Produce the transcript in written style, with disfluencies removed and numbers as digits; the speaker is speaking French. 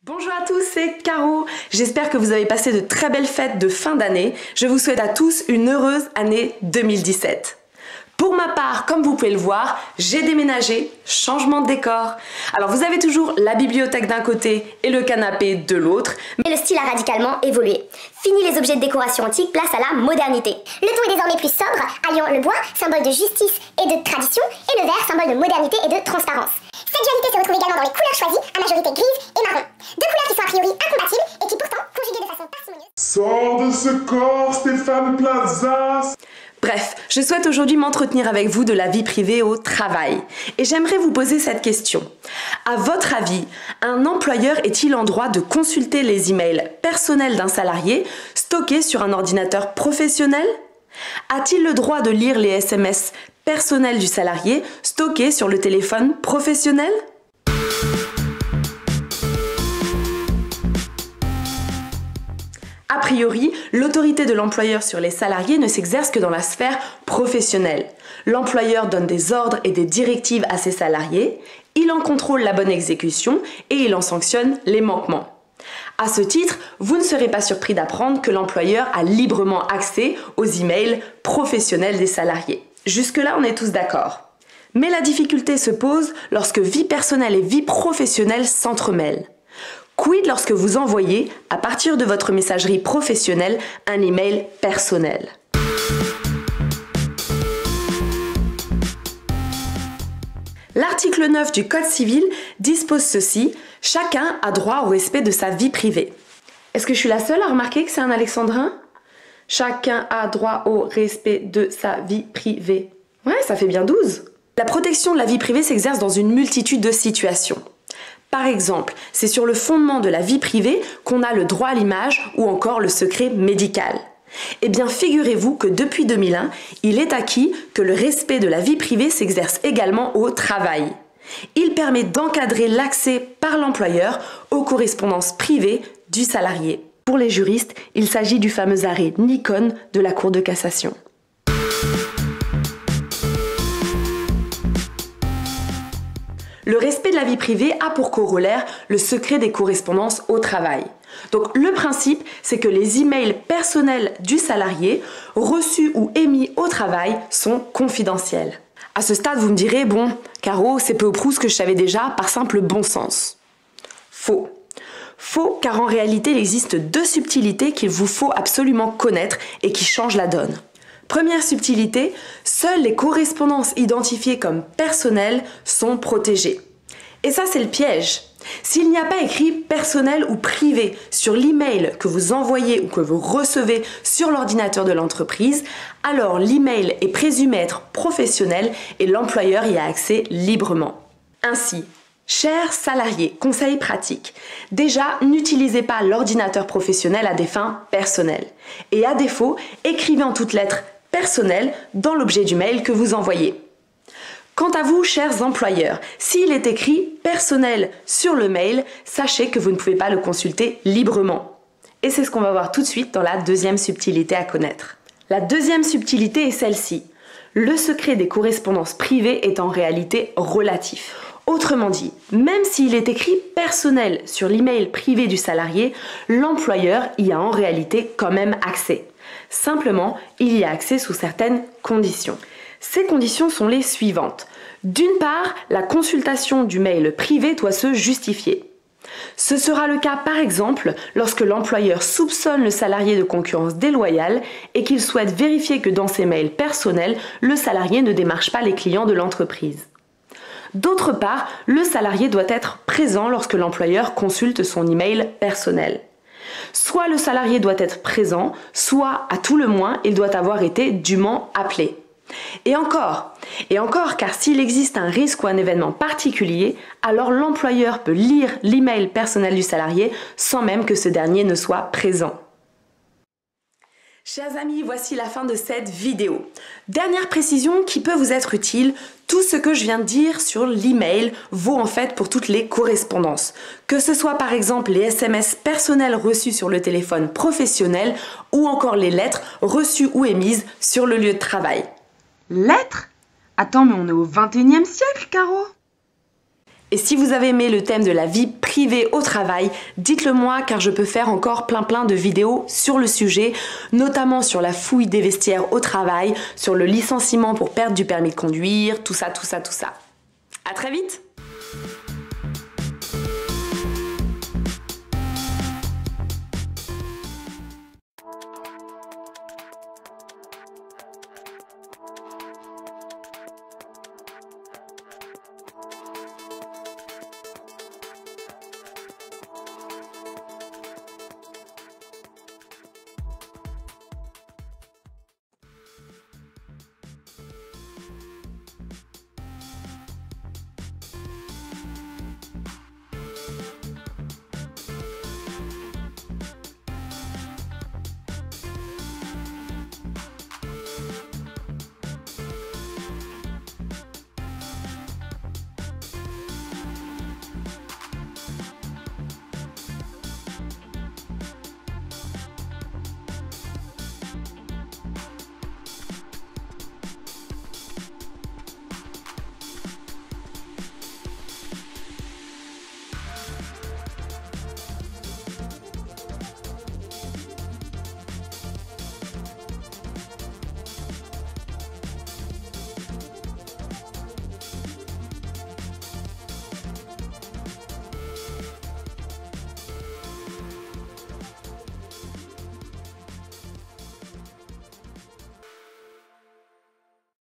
Bonjour à tous, c'est Caro. J'espère que vous avez passé de très belles fêtes de fin d'année. Je vous souhaite à tous une heureuse année 2017. Pour ma part, comme vous pouvez le voir, j'ai déménagé, changement de décor. Alors vous avez toujours la bibliothèque d'un côté et le canapé de l'autre. Mais le style a radicalement évolué. Fini les objets de décoration antiques, place à la modernité. Le tout est désormais plus sobre, alliant le bois, symbole de justice et de tradition, et le verre, symbole de modernité et de transparence. Cette dualité se retrouve également dans les couleurs choisies, à majorité grise et marron. Deux couleurs qui sont a priori incompatibles et qui pourtant, conjuguées de façon parcimonieuse... Sors de ce corps, Stéphane Plaza! Bref, je souhaite aujourd'hui m'entretenir avec vous de la vie privée au travail. Et j'aimerais vous poser cette question. À votre avis, un employeur est-il en droit de consulter les emails personnels d'un salarié stockés sur un ordinateur professionnel? A-t-il le droit de lire les SMS personnels du salarié stockés sur le téléphone professionnel? A priori, l'autorité de l'employeur sur les salariés ne s'exerce que dans la sphère professionnelle. L'employeur donne des ordres et des directives à ses salariés, il en contrôle la bonne exécution et il en sanctionne les manquements. À ce titre, vous ne serez pas surpris d'apprendre que l'employeur a librement accès aux emails professionnels des salariés. Jusque-là, on est tous d'accord. Mais la difficulté se pose lorsque vie personnelle et vie professionnelle s'entremêlent. Quid lorsque vous envoyez, à partir de votre messagerie professionnelle, un email personnel? L'article 9 du Code civil dispose ceci: chacun a droit au respect de sa vie privée. Est-ce que je suis la seule à remarquer que c'est un alexandrin? Chacun a droit au respect de sa vie privée. Ouais, ça fait bien 12. La protection de la vie privée s'exerce dans une multitude de situations. Par exemple, c'est sur le fondement de la vie privée qu'on a le droit à l'image ou encore le secret médical. Eh bien, figurez-vous que depuis 2001, il est acquis que le respect de la vie privée s'exerce également au travail. Il permet d'encadrer l'accès par l'employeur aux correspondances privées du salarié. Pour les juristes, il s'agit du fameux arrêt Nikon de la Cour de cassation. Le respect de la vie privée a pour corollaire le secret des correspondances au travail. Donc le principe, c'est que les emails personnels du salarié, reçus ou émis au travail, sont confidentiels. À ce stade, vous me direz, bon, Caro, c'est peu ou prou ce que je savais déjà par simple bon sens. Faux. Faux, car en réalité, il existe deux subtilités qu'il vous faut absolument connaître et qui changent la donne. Première subtilité, seules les correspondances identifiées comme personnelles sont protégées. Et ça, c'est le piège. S'il n'y a pas écrit personnel ou privé sur l'email que vous envoyez ou que vous recevez sur l'ordinateur de l'entreprise, alors l'email est présumé être professionnel et l'employeur y a accès librement. Ainsi, chers salariés, conseil pratique. Déjà, n'utilisez pas l'ordinateur professionnel à des fins personnelles. Et à défaut, écrivez en toutes lettres personnel dans l'objet du mail que vous envoyez. Quant à vous, chers employeurs, s'il est écrit personnel sur le mail, sachez que vous ne pouvez pas le consulter librement. Et c'est ce qu'on va voir tout de suite dans la deuxième subtilité à connaître. La deuxième subtilité est celle-ci. Le secret des correspondances privées est en réalité relatif. Autrement dit, même s'il est écrit personnel sur l'email privé du salarié, l'employeur y a en réalité quand même accès. Simplement, il y a accès sous certaines conditions. Ces conditions sont les suivantes. D'une part, la consultation du mail privé doit se justifier. Ce sera le cas par exemple lorsque l'employeur soupçonne le salarié de concurrence déloyale et qu'il souhaite vérifier que dans ses mails personnels, le salarié ne démarche pas les clients de l'entreprise. D'autre part, le salarié doit être présent lorsque l'employeur consulte son email personnel. Soit le salarié doit être présent, soit à tout le moins, il doit avoir été dûment appelé. Et encore, car s'il existe un risque ou un événement particulier, alors l'employeur peut lire l'email personnel du salarié sans même que ce dernier ne soit présent. Chers amis, voici la fin de cette vidéo. Dernière précision qui peut vous être utile, tout ce que je viens de dire sur l'email vaut en fait pour toutes les correspondances. Que ce soit par exemple les SMS personnels reçus sur le téléphone professionnel ou encore les lettres reçues ou émises sur le lieu de travail. Lettres? Attends, mais on est au XXIe siècle, Caro? Et si vous avez aimé le thème de la vie privée au travail, dites-le moi car je peux faire encore plein de vidéos sur le sujet, notamment sur la fouille des vestiaires au travail, sur le licenciement pour perdre du permis de conduire, tout ça. À très vite!